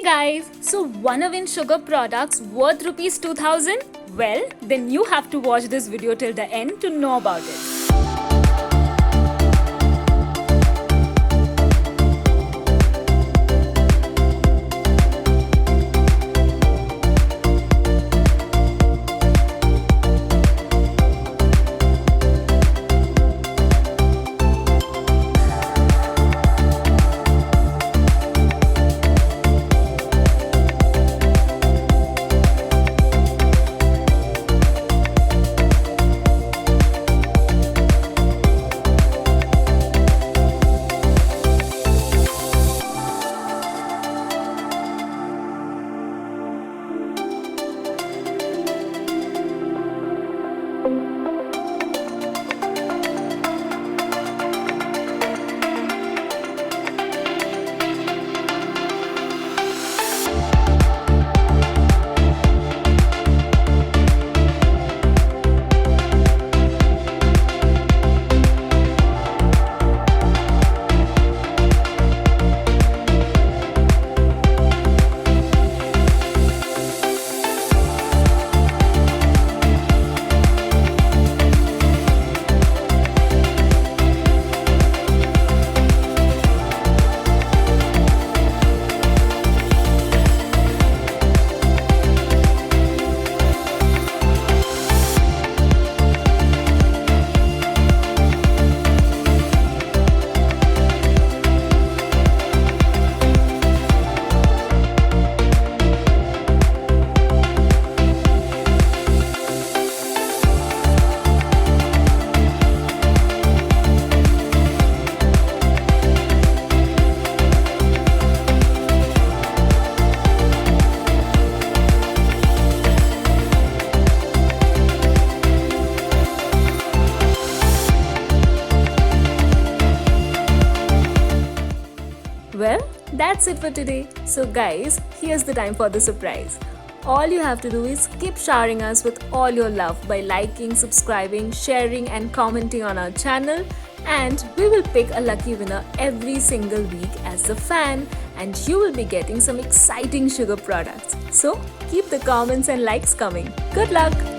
guys, so wanna win sugar products worth rupees 2000? Well, then you have to watch this video till the end to know about it. Well, that's it for today. So guys, here's the time for the surprise. All you have to do is keep showering us with all your love by liking, subscribing, sharing and commenting on our channel, and we will pick a lucky winner every single week as the fan, and you will be getting some exciting sugar products. So keep the comments and likes coming. Good luck!